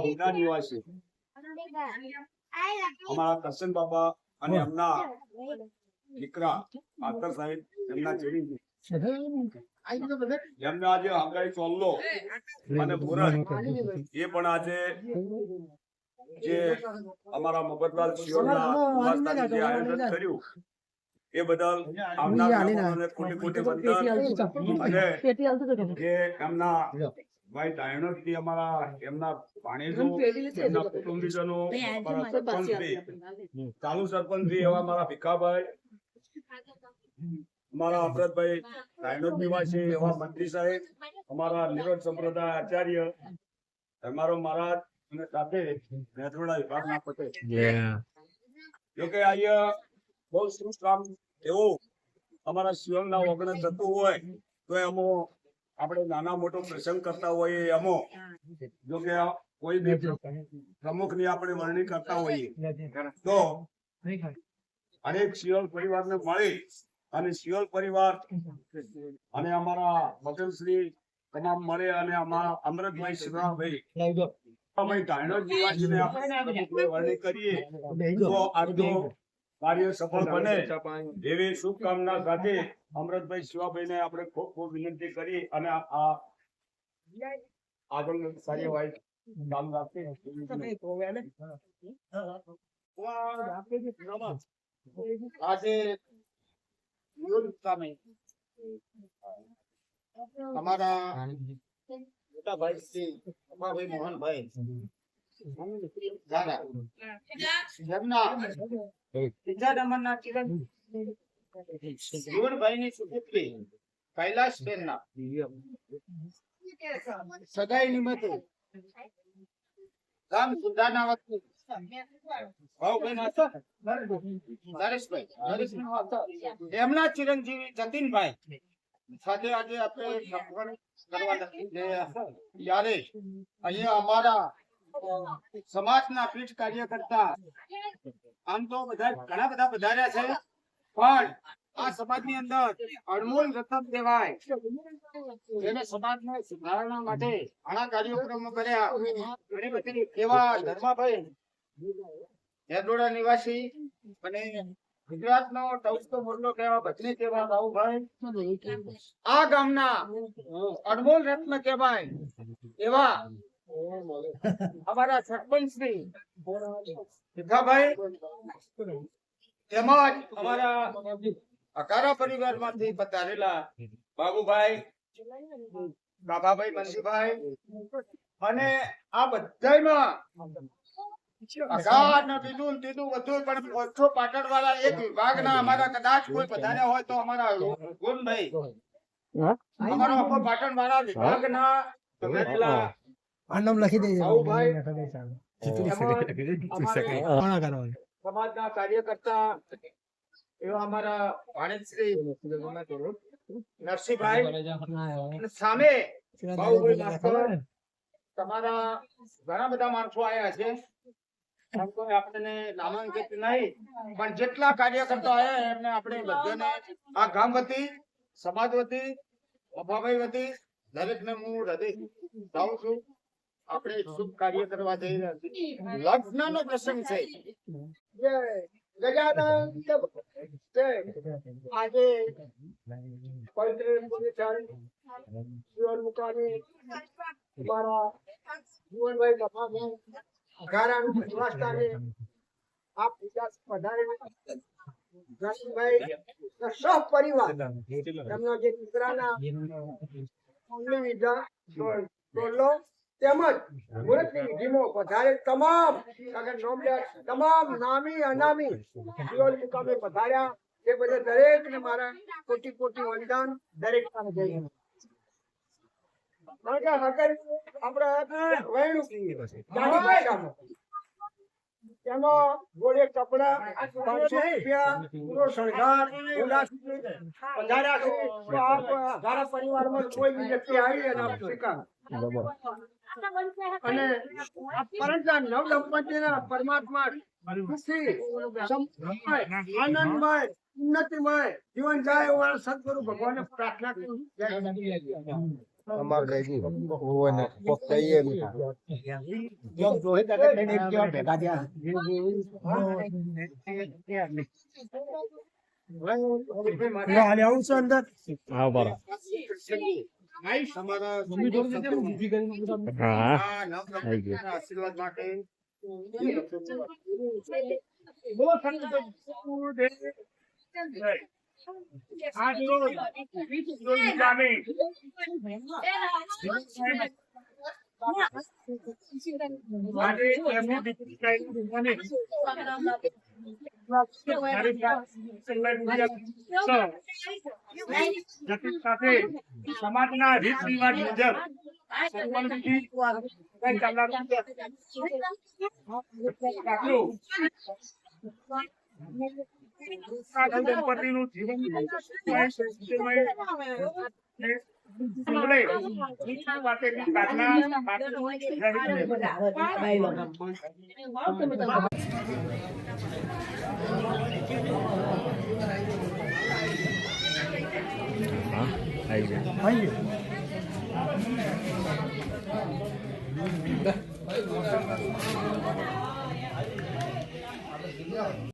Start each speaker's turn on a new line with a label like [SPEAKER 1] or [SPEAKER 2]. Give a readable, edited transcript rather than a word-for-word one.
[SPEAKER 1] હુના નિવાસી અમારા કરશન બાબા અને એમના દીકરા પાત્ર સાહેબ એમના જેવી એમને આજે હંગાઈ ચોલ્લો અને મુરત એ પણ આજે જે અમારા મગજલાલ શિયોના ઉપાસનાનું જે આયોજન કર્યું એ બદલ આવનાર મહેમાનોને કોટી કોટી વંદન અને જે એમના ભાઈ ડાયણોથી અમારા એમના ભાણેજો એમના કુટુંબીજનો અમારા સરપંચશ્રી ચાલુ સરપંચશ્રી એવા અમારા ભીખાભાઈ અમારા અમૃતભાઈ ડાયણોદ નિવાસી એવા મંત્રી સાહેબ અમારા નિરોધ સંપ્રદાય આચાર્ય અમારો મહારાજ અને સાથે નેત્રોડા વિભાગના પટેલ જોકે અહીંયા બહુ શુભ કામ એવું અમારા શિવમના વગર થતું હોય તો એમાં આપણે નાના મોટો પ્રસંગ કરતા હોઈએ એમાં જોકે કોઈ બી પ્રમુખ ની આપણે વરણી કરતા હોઈએ તો અનેક શિવલ પરિવારને મળી અને શિવલ પરિવાર અને અમારા પટેલશ્રી તમામ મળે અને અમારા અમૃતભાઈ શિવરામભાઈ ધાણોદ નિવાસીને આપણે વરણી કરીએ તો આજનો કાર્ય સફળ બને એવી શુભકામના સાથે અમૃતભાઈ શિવાભાઈને આપણે ખૂબ ખૂબ વિનંતી કરી અને આ આગળ કાર્યવાહી ચાલુ રાખીએ. આજે અમારા મોટા ભાઈ શ્રી અપાભાઈ મોહનભાઈ જીવનભાઈની સુપુત્રી કૈલાસબેનના સગાઈ નિમિત્તે ગામ સુધારના વખતે એમના ચિરંજીવી જતીનભાઈ સાથે આજે આપણે ત્યારે અહીંયા અમારા સમાજના પીઠ કાર્યકર્તા આમ તો બધા ઘણા બધા વધાર્યા છે પણ આ સમાજની અંદર અણમોલ રતન કહેવાય જેને સમાજને સુધારણા માટે ઘણા કાર્યક્રમો કર્યા ઘણી બધી એવા ધર્માભાઈ નેત્રોડા નિવાસી અને ગુજરાતનો ટૌસ્તો મોરલો કહેવા ભજની કહેવા બાબુભાઈ આ ગામના અણમોલ રત્ન કહેવાય એવા અમારા સરપંચ શ્રી ભીખાભાઈ તેમજ અમારા અકારા પરિવારમાંથી પધારેલા બાબુભાઈ બાબાભાઈ મંજીભાઈ અને આ બધામાં પાટણવાળા એક વિભાગના અમારા કદાચ કોઈ પધાર્યા હોય તો અમારા ગુણભાઈ અમારો પાટણવાળા વિભાગના પધારેલા સમાજના કાર્યકર્તા એવા અમારા ભાણેજશ્રી નરસિંહભાઈ સામે તમારા ઘણા બધા માણસો આવ્યા છે આપણને નામાંકિત નહીં પણ જેટલા કાર્યકર્તા આવ્યા એમને આપણે બધાને આ ગામ વતી સમાજ વતી અભાભાઈ વતી દરેક ને હું હૃદય જાઉં છું. આપણે શુભ કાર્ય કરવા જઈ રહ્યા છીએ. લગ્ન નો પ્રસંગ છે. આજે પરિવાર એમના જે દીકરાના તેમજ મુહૂર્તની વિધિમાં પધારે તમામ નામી અનામી શિવલ મુકામે પધાર્યા એ બધા દરેક ને મારા કોટી કોટી વંદન દરેક તેમાં ગોળે કપડા 500 રૂપિયા પૂરો શણગાર પધાર્યા પરિવારમાં કોઈ વ્યક્તિ આવી અને અને પરંત નવ દંપતીના પરમાત્મા ખુશી આનંદમય ઉન્નતિમય જીવન જાય એવા સદગુરુ ભગવાનને પ્રાર્થના કરું.
[SPEAKER 2] અમાર લેજી હોય ને કોક કહીએ ને જો જોઈ તકે તેને કેવા ભેગા થયા હાલે આવું છે અંદર
[SPEAKER 3] હા બરો
[SPEAKER 2] તમારા મમ્મી જોડે જજે ઊભી કરીને
[SPEAKER 3] હા
[SPEAKER 2] આવી ગયો આશીર્વાદ માટે
[SPEAKER 1] સમાજના રીત રિવાજ મુજબ દંપતીનું જીવન
[SPEAKER 3] હા આવી ગયા
[SPEAKER 2] આવી ગયો